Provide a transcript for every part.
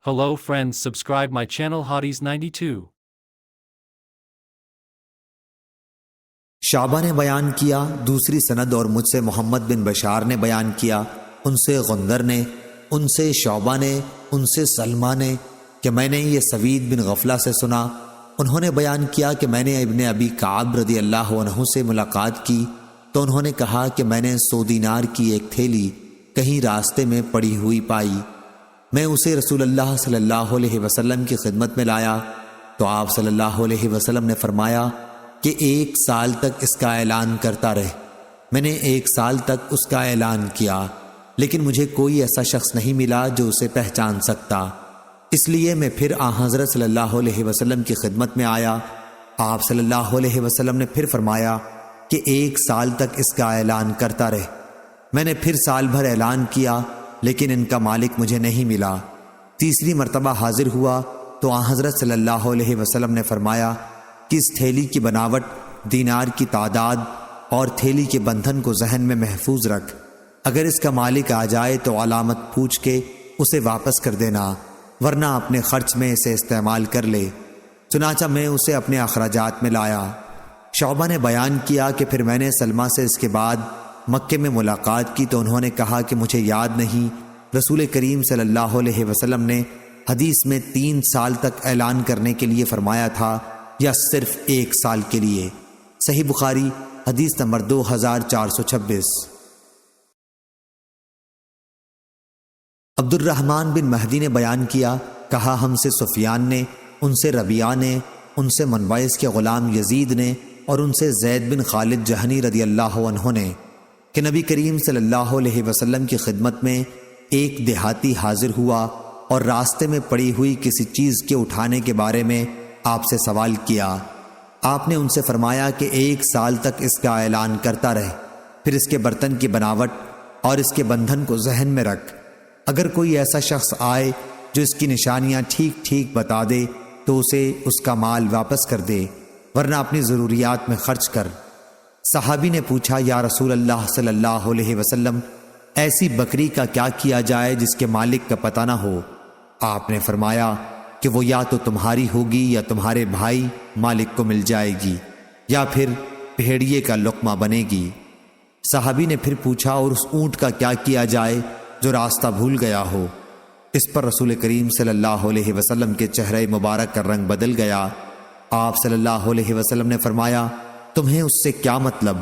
Hello friends, subscribe my channel Hotties92. شعبہ نے بیان کیا، دوسری سند اور مجھ سے محمد بن بشار نے بیان کیا، ان سے غندر نے، ان سے شعبہ نے، ان سے سلمہ نے کہ میں نے یہ سوید بن غفلہ سے سنا۔ انہوں نے بیان کیا کہ میں نے ابن ابی کعب رضی اللہ عنہ سے ملاقات کی تو انہوں نے کہا کہ میں نے 100 دینار کی ایک تھیلی کہیں راستے میں پڑی ہوئی پائی۔ میں اسے رسول اللہ صلی اللہ علیہ وسلم کی خدمت میں لایا تو آپ صلی اللہ علیہ وسلم نے فرمایا کہ 1 سال تک اس کا اعلان کرتا رہے۔ میں نے 1 سال تک اس کا اعلان کیا، لیکن مجھے کوئی ایسا شخص نہیں ملا جو اسے پہچان سکتا، اس لیے میں پھر حضرت صلی اللہ علیہ وسلم کی خدمت میں آیا۔ آپ صلی اللہ علیہ وسلم نے پھر فرمایا کہ 1 سال تک اس کا اعلان کرتا رہے۔ میں نے پھر سال بھر اعلان کیا، لیکن ان کا مالک مجھے نہیں ملا۔ تیسری مرتبہ حاضر ہوا تو حضرت صلی اللہ علیہ وسلم نے فرمایا کہ اس تھیلی کی بناوٹ، دینار کی تعداد اور تھیلی کے بندھن کو ذہن میں محفوظ رکھ۔ اگر اس کا مالک آ جائے تو علامت پوچھ کے اسے واپس کر دینا، ورنہ اپنے خرچ میں اسے استعمال کر لے۔ چنانچہ میں اسے اپنے اخراجات میں لایا۔ شعبہ نے بیان کیا کہ پھر میں نے سلمہ سے اس کے بعد مکے میں ملاقات کی تو انہوں نے کہا کہ مجھے یاد نہیں رسول کریم صلی اللہ علیہ وسلم نے حدیث میں 3 سال تک اعلان کرنے کے لیے فرمایا تھا یا صرف 1 سال کے لیے۔ صحیح بخاری حدیث نمبر 2426۔ عبد الرحمن بن مہدی نے بیان کیا، کہا ہم سے سفیان نے، ان سے ربیعہ نے، ان سے منبعث کے غلام یزید نے اور ان سے زید بن خالد جہنی رضی اللہ عنہ نے کہ نبی کریم صلی اللہ علیہ وسلم کی خدمت میں ایک دیہاتی حاضر ہوا اور راستے میں پڑی ہوئی کسی چیز کے اٹھانے کے بارے میں آپ سے سوال کیا۔ آپ نے ان سے فرمایا کہ 1 سال تک اس کا اعلان کرتا رہے، پھر اس کے برتن کی بناوٹ اور اس کے بندھن کو ذہن میں رکھ۔ اگر کوئی ایسا شخص آئے جو اس کی نشانیاں ٹھیک ٹھیک بتا دے تو اسے اس کا مال واپس کر دے، ورنہ اپنی ضروریات میں خرچ کر۔ صحابی نے پوچھا، یا رسول اللہ صلی اللہ علیہ وسلم، ایسی بکری کا کیا کیا جائے جس کے مالک کا پتہ نہ ہو؟ آپ نے فرمایا کہ وہ یا تو تمہاری ہوگی یا تمہارے بھائی مالک کو مل جائے گی، یا پھر بھیڑیے کا لقمہ بنے گی۔ صحابی نے پھر پوچھا، اور اس اونٹ کا کیا کیا جائے جو راستہ بھول گیا ہو؟ اس پر رسول کریم صلی اللہ علیہ وسلم کے چہرے مبارک کا رنگ بدل گیا۔ آپ صلی اللہ علیہ وسلم نے فرمایا، تمہیں اس سے کیا مطلب؟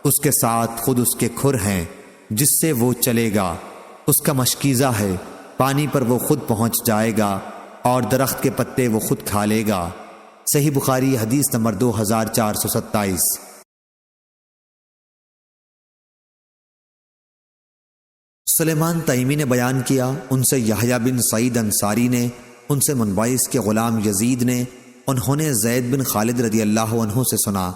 اس کے ساتھ خود اس کے کھر ہیں جس سے وہ چلے گا، اس کا مشکیزہ ہے، پانی پر وہ خود پہنچ جائے گا اور درخت کے پتے وہ خود کھا لے گا۔ صحیح بخاری حدیث نمبر 2427۔ سلیمان تیمی نے بیان کیا، ان سے یحییٰ بن سعید انصاری نے، ان سے منبعث کے غلام یزید نے، انہوں نے زید بن خالد رضی اللہ عنہ سے سنا۔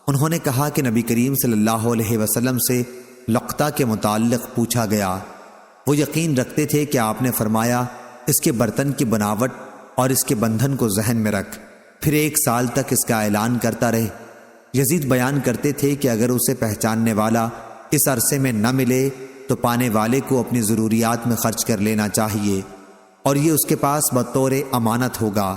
انہوں نے کہا کہ نبی کریم صلی اللہ علیہ وسلم سے لقطہ کے متعلق پوچھا گیا۔ وہ یقین رکھتے تھے کہ آپ نے فرمایا اس کے برتن کی بناوٹ اور اس کے بندھن کو ذہن میں رکھ، پھر 1 سال تک اس کا اعلان کرتا رہے۔ یزید بیان کرتے تھے کہ اگر اسے پہچاننے والا اس عرصے میں نہ ملے تو پانے والے کو اپنی ضروریات میں خرچ کر لینا چاہیے، اور یہ اس کے پاس بطور امانت ہوگا۔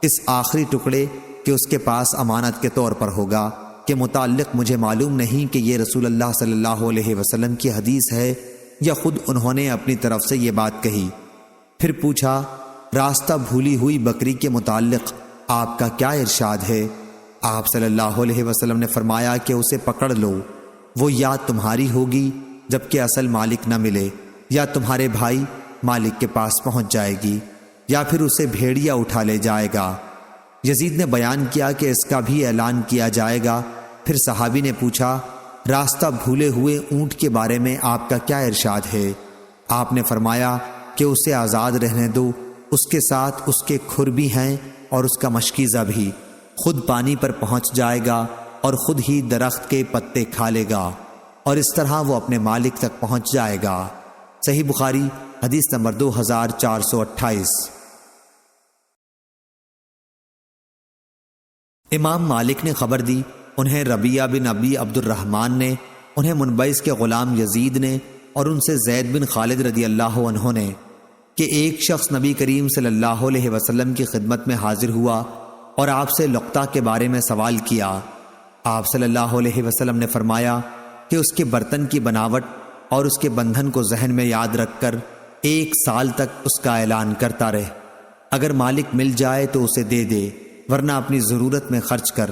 اس آخری ٹکڑے کہ اس کے پاس امانت کے طور پر ہوگا کے متعلق مجھے معلوم نہیں کہ یہ رسول اللہ صلی اللہ علیہ وسلم کی حدیث ہے یا خود انہوں نے اپنی طرف سے یہ بات کہی۔ پھر پوچھا، راستہ بھولی ہوئی بکری کے متعلق آپ کا کیا ارشاد ہے؟ آپ صلی اللہ علیہ وسلم نے فرمایا کہ اسے پکڑ لو، وہ یا تمہاری ہوگی جبکہ اصل مالک نہ ملے، یا تمہارے بھائی مالک کے پاس پہنچ جائے گی، یا پھر اسے بھیڑیا اٹھا لے جائے گا۔ یزید نے بیان کیا کہ اس کا بھی اعلان کیا جائے گا۔ پھر صحابی نے پوچھا، راستہ بھولے ہوئے اونٹ کے بارے میں آپ کا کیا ارشاد ہے؟ آپ نے فرمایا کہ اسے آزاد رہنے دو، اس کے ساتھ اس کے کھر بھی ہیں اور اس کا مشکیزہ بھی، خود پانی پر پہنچ جائے گا اور خود ہی درخت کے پتے کھا لے گا، اور اس طرح وہ اپنے مالک تک پہنچ جائے گا۔ صحیح بخاری حدیث نمبر 2428۔ امام مالک نے خبر دی، انہیں ربیعہ بن ابی عبد الرحمن نے، انہیں منبعث کے غلام یزید نے اور ان سے زید بن خالد رضی اللہ عنہ نے کہ ایک شخص نبی کریم صلی اللہ علیہ وسلم کی خدمت میں حاضر ہوا اور آپ سے لقطہ کے بارے میں سوال کیا۔ آپ صلی اللہ علیہ وسلم نے فرمایا کہ اس کے برتن کی بناوٹ اور اس کے بندھن کو ذہن میں یاد رکھ کر 1 سال تک اس کا اعلان کرتا رہے۔ اگر مالک مل جائے تو اسے دے دے، ورنہ اپنی ضرورت میں خرچ کر۔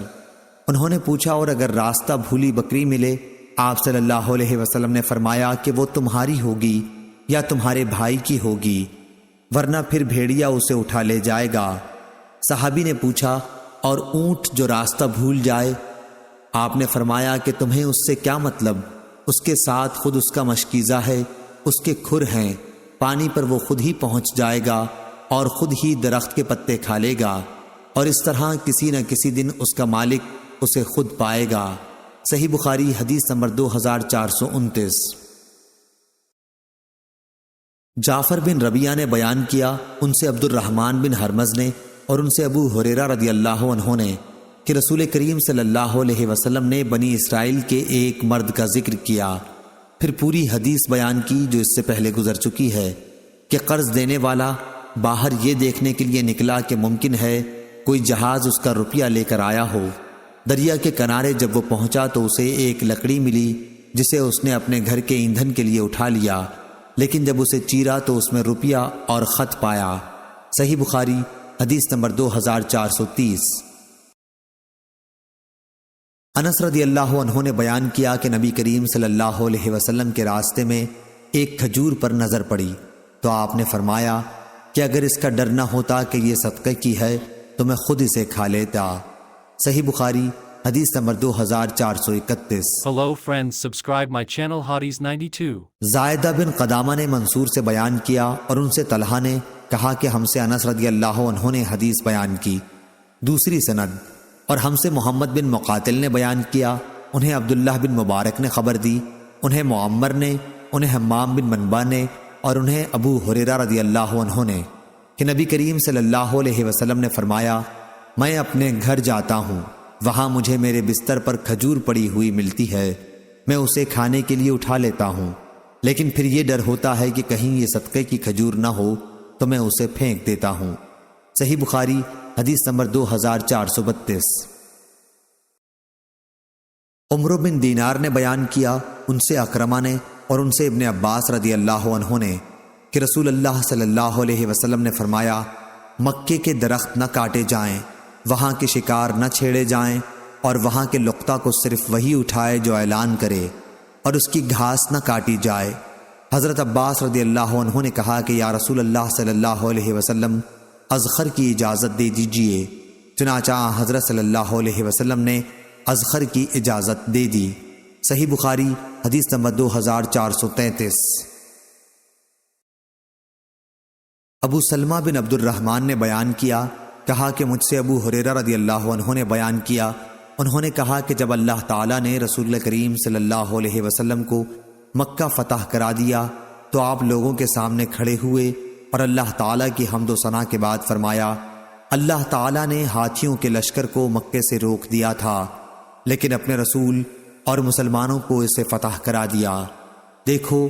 انہوں نے پوچھا اور اگر راستہ بھولی بکری ملے؟ آپ صلی اللہ علیہ وسلم نے فرمایا کہ وہ تمہاری ہوگی یا تمہارے بھائی کی ہوگی، ورنہ پھر بھیڑیا اسے اٹھا لے جائے گا۔ صحابی نے پوچھا اور اونٹ جو راستہ بھول جائے؟ آپ نے فرمایا کہ تمہیں اس سے کیا مطلب؟ اس کے ساتھ خود اس کا مشکیزہ ہے، اس کے کھر ہیں، پانی پر وہ خود ہی پہنچ جائے گا اور خود ہی درخت کے پتے کھا لے گا، اور اس طرح کسی نہ کسی دن اس کا مالک اسے خود پائے گا۔ صحیح بخاری حدیث نمبر 2429۔ جعفر بن ربیعہ نے بیان کیا، ان سے عبد الرحمن بن ہرمز نے اور ان سے ابو ہریرہ رضی اللہ عنہ نے کہ رسول کریم صلی اللہ علیہ وسلم نے بنی اسرائیل کے ایک مرد کا ذکر کیا، پھر پوری حدیث بیان کی جو اس سے پہلے گزر چکی ہے کہ قرض دینے والا باہر یہ دیکھنے کے لیے نکلا کہ ممکن ہے کوئی جہاز اس کا روپیہ لے کر آیا ہو۔ دریا کے کنارے جب وہ پہنچا تو اسے ایک لکڑی ملی جسے اس نے اپنے گھر کے ایندھن کے لیے اٹھا لیا، لیکن جب اسے چیرا تو اس میں روپیہ اور خط پایا۔ صحیح بخاری حدیث نمبر 2430۔ انس رضی اللہ عنہ نے بیان کیا کہ نبی کریم صلی اللہ علیہ وسلم کے راستے میں ایک کھجور پر نظر پڑی تو آپ نے فرمایا کہ اگر اس کا ڈر نہ ہوتا کہ یہ صدقے کی ہے تو میں خود اسے کھا لیتا۔ صحیح بخاری حدیث نمبر 2431۔ Hello friends, subscribe my channel Hotties 92. زائدہ بن قدامہ نے منصور سے بیان کیا اور ان سے طلحہ نے کہا کہ ہم سے انس رضی اللہ عنہ نے حدیث بیان کی، دوسری سند، اور ہم سے محمد بن مقاتل نے بیان کیا، انہیں عبداللہ بن مبارک نے خبر دی، انہیں معمر نے، انہیں حمام بن منبع نے اور انہیں ابو ہریرہ رضی اللہ عنہ نے کہ نبی کریم صلی اللہ علیہ وسلم نے فرمایا، میں اپنے گھر جاتا ہوں، وہاں مجھے میرے بستر پر کھجور پڑی ہوئی ملتی ہے، میں اسے کھانے کے لیے اٹھا لیتا ہوں، لیکن پھر یہ ڈر ہوتا ہے کہ کہیں یہ صدقے کی کھجور نہ ہو تو میں اسے پھینک دیتا ہوں۔ صحیح بخاری حدیث نمبر 2432۔ عمرو بن دینار نے بیان کیا، ان سے اکرمہ نے اور ان سے ابن عباس رضی اللہ عنہ نے کہ رسول اللہ صلی اللہ علیہ وسلم نے فرمایا، مکے کے درخت نہ کاٹے جائیں، وہاں کے شکار نہ چھیڑے جائیں، اور وہاں کے لقطہ کو صرف وہی اٹھائے جو اعلان کرے، اور اس کی گھاس نہ کاٹی جائے۔ حضرت عباس رضی اللہ عنہ نے کہا کہ یا رسول اللہ صلی اللہ علیہ وسلم، اذخر کی اجازت دے دیجئے۔ چنانچہ حضرت صلی اللہ علیہ وسلم نے اذخر کی اجازت دے دی۔ صحیح بخاری حدیث نمبر 2433۔ ابو سلمہ بن عبد الرحمن نے بیان کیا، کہا کہ مجھ سے ابو ہریرہ رضی اللہ عنہ نے بیان کیا، انہوں نے کہا کہ جب اللہ تعالیٰ نے رسول کریم صلی اللہ علیہ وسلم کو مکہ فتح کرا دیا تو آپ لوگوں کے سامنے کھڑے ہوئے اور اللہ تعالیٰ کی حمد و ثنا کے بعد فرمایا، اللہ تعالیٰ نے ہاتھیوں کے لشکر کو مکے سے روک دیا تھا، لیکن اپنے رسول اور مسلمانوں کو اسے فتح کرا دیا۔ دیکھو،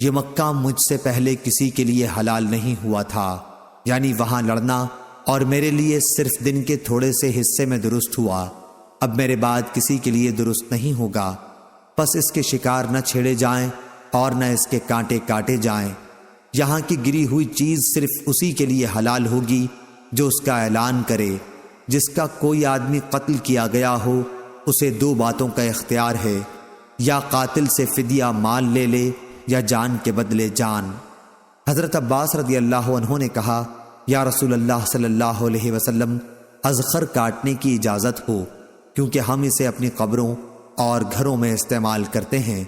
یہ مکہ مجھ سے پہلے کسی کے لیے حلال نہیں ہوا تھا، یعنی وہاں لڑنا، اور میرے لیے صرف دن کے تھوڑے سے حصے میں درست ہوا، اب میرے بعد کسی کے لیے درست نہیں ہوگا، پس اس کے شکار نہ چھیڑے جائیں اور نہ اس کے کانٹے کاٹے جائیں۔ یہاں کی گری ہوئی چیز صرف اسی کے لیے حلال ہوگی جو اس کا اعلان کرے۔ جس کا کوئی آدمی قتل کیا گیا ہو اسے 2 باتوں کا اختیار ہے، یا قاتل سے فدیہ مال لے لے یا جان کے بدلے جان۔ حضرت عباس رضی اللہ عنہ نے کہا، یا رسول اللہ صلی اللہ علیہ وسلم، اذخر کاٹنے کی اجازت ہو، کیونکہ ہم اسے اپنی قبروں اور گھروں میں استعمال کرتے ہیں۔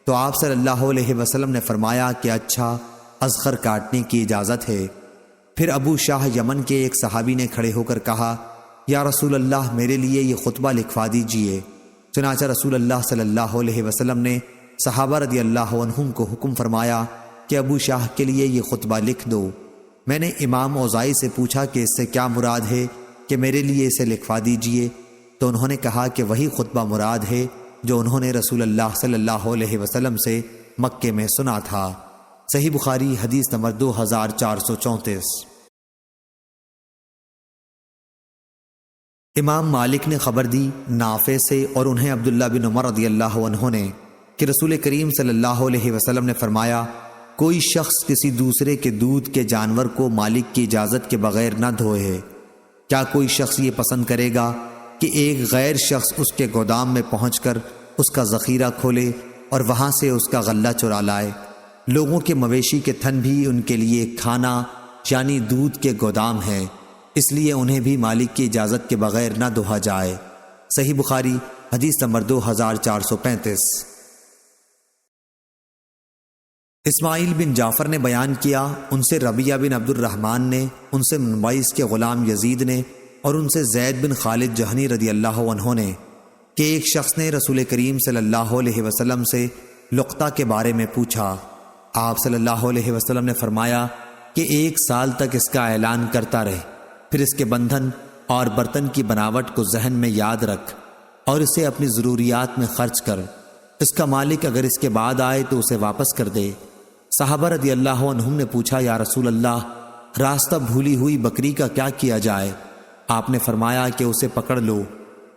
تو آپ صلی اللہ علیہ وسلم نے فرمایا کہ اچھا، اذخر کاٹنے کی اجازت ہے۔ پھر ابو شاہ یمن کے ایک صحابی نے کھڑے ہو کر کہا، یا رسول اللہ، میرے لیے یہ خطبہ لکھوا دیجئے۔ چنانچہ رسول اللہ صلی اللہ علیہ وسلم نے صحابہ رضی اللہ عنہم کو حکم فرمایا کہ ابو شاہ کے لیے یہ خطبہ لکھ دو۔ میں نے امام اوزائی سے پوچھا کہ اس سے کیا مراد ہے کہ میرے لیے اسے لکھوا دیجئے، تو انہوں نے کہا کہ وہی خطبہ مراد ہے جو انہوں نے رسول اللہ صلی اللہ علیہ وسلم سے مکے میں سنا تھا۔ صحیح بخاری حدیث نمبر 2434۔ امام مالک نے خبر دی نافع سے اور انہیں عبداللہ بن عمر رضی اللہ عنہ نے کہ رسول کریم صلی اللہ علیہ وسلم نے فرمایا، کوئی شخص کسی دوسرے کے دودھ کے جانور کو مالک کی اجازت کے بغیر نہ دھوئے۔ کیا کوئی شخص یہ پسند کرے گا کہ ایک غیر شخص اس کے گودام میں پہنچ کر اس کا ذخیرہ کھولے اور وہاں سے اس کا غلہ چرا لائے؟ لوگوں کے مویشی کے تھن بھی ان کے لیے کھانا یعنی دودھ کے گودام ہے، اس لیے انہیں بھی مالک کی اجازت کے بغیر نہ دھویا جائے۔ صحیح بخاری حدیث نمبر 2435۔ اسماعیل بن جعفر نے بیان کیا، ان سے ربیعہ بن عبد الرحمن نے، ان سے منبعث کے غلام یزید نے، اور ان سے زید بن خالد جہنی رضی اللہ عنہ نے کہ ایک شخص نے رسول کریم صلی اللہ علیہ وسلم سے لقطہ کے بارے میں پوچھا۔ آپ صلی اللہ علیہ وسلم نے فرمایا کہ 1 سال تک اس کا اعلان کرتا رہے، پھر اس کے بندھن اور برتن کی بناوٹ کو ذہن میں یاد رکھ اور اسے اپنی ضروریات میں خرچ کر۔ اس کا مالک اگر اس کے بعد آئے تو اسے واپس کر دے۔ صحابہ رضی اللہ عنہم نے پوچھا، یا رسول اللہ، راستہ بھولی ہوئی بکری کا کیا کیا جائے؟ آپ نے فرمایا کہ اسے پکڑ لو،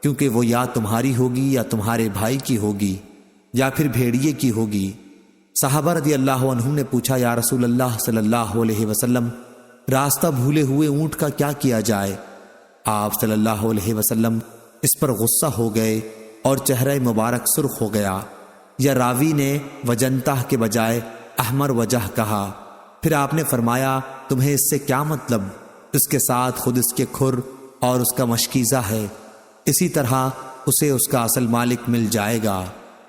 کیونکہ وہ یا تمہاری ہوگی یا تمہارے بھائی کی ہوگی یا پھر بھیڑیے کی ہوگی۔ صحابہ رضی اللہ عنہم نے پوچھا، یا رسول اللہ صلی اللہ علیہ وسلم، راستہ بھولے ہوئے اونٹ کا کیا کیا جائے؟ آپ صلی اللہ علیہ وسلم اس پر غصہ ہو گئے اور چہرہ مبارک سرخ ہو گیا، یا راوی نے وجنتہ کے بجائے احمر وجہ کہا۔ پھر آپ نے فرمایا، تمہیں اس سے کیا مطلب؟ اس کے ساتھ خود اس کے کھر اور اس کا مشکیزہ ہے، اسی طرح اسے اس کا اصل مالک مل جائے گا۔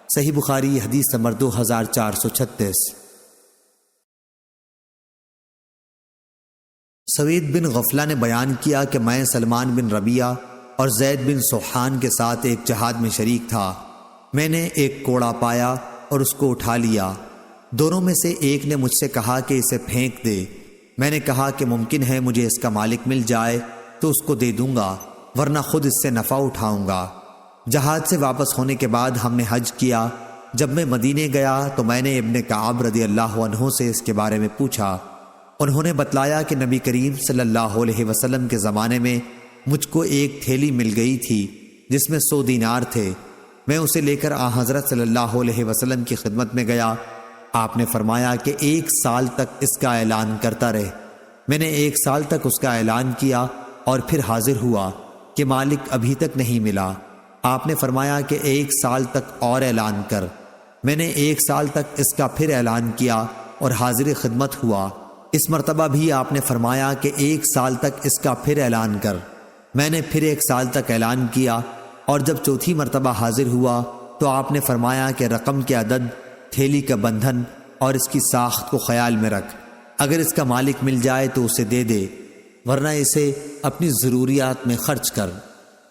صحیح بخاری حدیث نمبر 2436۔ سوید بن غفلہ نے بیان کیا کہ میں سلمان بن ربیعہ اور زید بن سوحان کے ساتھ ایک جہاد میں شریک تھا۔ میں نے ایک کوڑا پایا اور اس کو اٹھا لیا۔ دونوں میں سے ایک نے مجھ سے کہا کہ اسے پھینک دے۔ میں نے کہا کہ ممکن ہے مجھے اس کا مالک مل جائے تو اس کو دے دوں گا، ورنہ خود اس سے نفع اٹھاؤں گا۔ جہاد سے واپس ہونے کے بعد ہم نے حج کیا۔ جب میں مدینے گیا تو میں نے ابن کعب رضی اللہ عنہ سے اس کے بارے میں پوچھا۔ انہوں نے بتلایا کہ نبی کریم صلی اللہ علیہ وسلم کے زمانے میں مجھ کو ایک تھیلی مل گئی تھی جس میں 100 دینار تھے۔ میں اسے لے کر حضرت صلی اللہ علیہ وسلم کی خدمت میں گیا۔ آپ نے فرمایا کہ 1 سال تک اس کا اعلان کرتا رہے۔ میں نے 1 سال تک اس کا اعلان کیا اور پھر حاضر ہوا کہ مالک ابھی تک نہیں ملا۔ آپ نے فرمایا کہ 1 سال تک اور اعلان کر۔ میں نے 1 سال تک اس کا پھر اعلان کیا اور حاضر خدمت ہوا۔ اس مرتبہ بھی آپ نے فرمایا کہ 1 سال تک اس کا پھر اعلان کر۔ میں نے پھر 1 سال تک اعلان کیا اور جب چوتھی مرتبہ حاضر ہوا تو آپ نے فرمایا کہ رقم کے عدد، تھیلی کا بندھن اور اس کی ساخت کو خیال میں رکھ۔ اگر اس کا مالک مل جائے تو اسے دے دے، ورنہ اسے اپنی ضروریات میں خرچ کر۔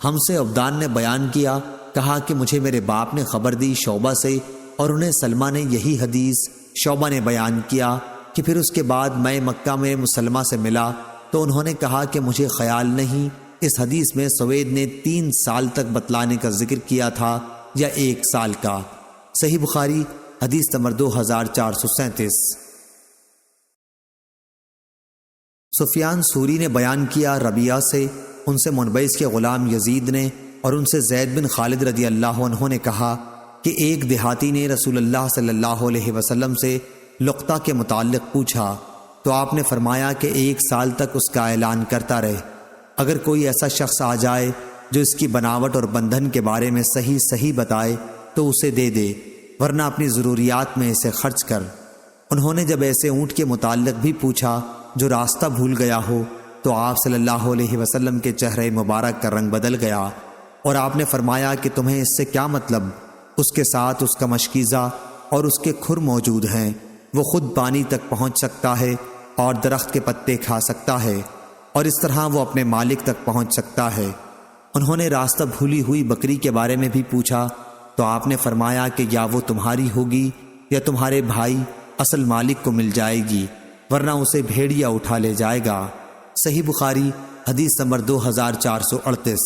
ہم سے عبدان نے بیان کیا، کہا کہ مجھے میرے باپ نے خبر دی شعبہ سے، اور انہیں سلمہ نے یہی حدیث شعبہ نے بیان کیا کہ پھر اس کے بعد میں مکہ میں مسلمہ سے ملا تو انہوں نے کہا کہ مجھے خیال نہیں اس حدیث میں سوید نے 3 سال تک بتلانے کا ذکر کیا تھا یا 1 سال کا۔ صحیح بخاری حدیث نمبر 2437۔ سفیان سوری نے بیان کیا ربیعہ سے، ان سے منبعث کے غلام یزید نے، اور ان سے زید بن خالد رضی اللہ عنہ نے کہا کہ ایک دیہاتی نے رسول اللہ صلی اللہ علیہ وسلم سے لقطہ کے متعلق پوچھا تو آپ نے فرمایا کہ 1 سال تک اس کا اعلان کرتا رہے۔ اگر کوئی ایسا شخص آ جائے جو اس کی بناوٹ اور بندھن کے بارے میں صحیح بتائے تو اسے دے دے، ورنہ اپنی ضروریات میں اسے خرچ کر۔ انہوں نے جب ایسے اونٹ کے متعلق بھی پوچھا جو راستہ بھول گیا ہو تو آپ صلی اللہ علیہ وسلم کے چہرے مبارک کا رنگ بدل گیا اور آپ نے فرمایا کہ تمہیں اس سے کیا مطلب؟ اس کے ساتھ اس کا مشکیزہ اور اس کے کھر موجود ہیں، وہ خود پانی تک پہنچ سکتا ہے اور درخت کے پتے کھا سکتا ہے، اور اس طرح وہ اپنے مالک تک پہنچ سکتا ہے۔ انہوں نے راستہ بھولی ہوئی بکری کے بارے میں بھی پوچھا تو آپ نے فرمایا کہ یا وہ تمہاری ہوگی یا تمہارے بھائی اصل مالک کو مل جائے گی، ورنہ اسے بھیڑیا اٹھا لے جائے گا۔ صحیح بخاری حدیث نمبر 2438۔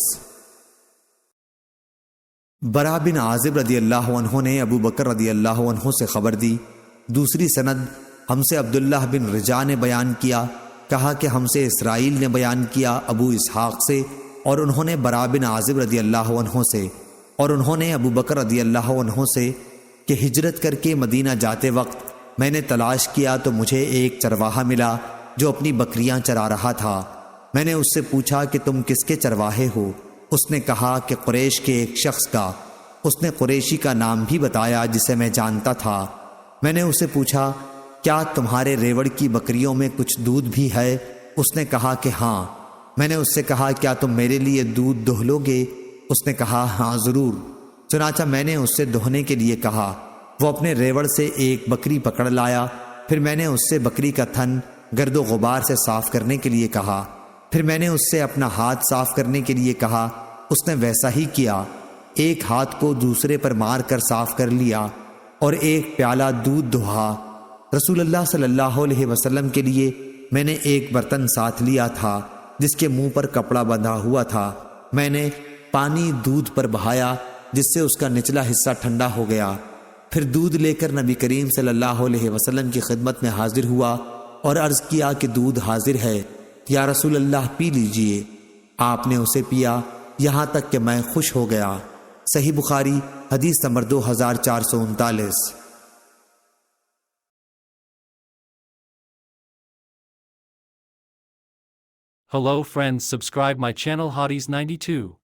برا بن عازب رضی اللہ عنہ نے ابو بکر رضی اللہ عنہ سے خبر دی، دوسری سند ہم سے عبداللہ بن رجا نے بیان کیا، کہا کہ ہم سے اسرائیل نے بیان کیا ابو اسحاق سے، اور انہوں نے برا بن عازب رضی اللہ عنہ سے، اور انہوں نے ابو بکر رضی اللہ عنہ سے کہ ہجرت کر کے مدینہ جاتے وقت میں نے تلاش کیا تو مجھے ایک چرواہا ملا جو اپنی بکریاں چرا رہا تھا۔ میں نے اس سے پوچھا کہ تم کس کے چرواہے ہو؟ اس نے کہا کہ قریش کے ایک شخص کا۔ اس نے قریشی کا نام بھی بتایا جسے میں جانتا تھا۔ میں نے اسے پوچھا کیا تمہارے ریوڑ کی بکریوں میں کچھ دودھ بھی ہے؟ اس نے کہا کہ ہاں۔ میں نے اس سے کہا کیا تم میرے لیے دودھ دوہ لو گے؟ اس نے کہا ہاں ضرور۔ چنانچہ میں نے اس سے دوہنے کے لیے کہا۔ وہ اپنے ریوڑ سے ایک بکری پکڑ لایا، پھر میں نے اس سے بکری کا تھن گرد و غبار سے صاف کرنے کے لیے کہا، پھر میں نے اس سے اپنا ہاتھ صاف کرنے کے لیے کہا۔ اس نے ویسا ہی کیا، ایک ہاتھ کو دوسرے پر مار کر صاف کر لیا اور ایک پیالہ دودھ دہا۔ رسول اللہ صلی اللہ علیہ وسلم کے لیے میں نے ایک برتن ساتھ لیا تھا جس کے منہ پر کپڑا بندھا ہوا تھا۔ میں نے پانی دودھ پر بہایا جس سے اس کا نچلا حصہ ٹھنڈا ہو گیا، پھر دودھ لے کر نبی کریم صلی اللہ علیہ وسلم کی خدمت میں حاضر ہوا اور عرض کیا کہ دودھ حاضر ہے، یا رسول اللہ پی لیجئے۔ آپ نے اسے پیا یہاں تک کہ میں خوش ہو گیا۔ صحیح بخاری حدیث number 2439۔ Hello friends, subscribe my channel Hotties92.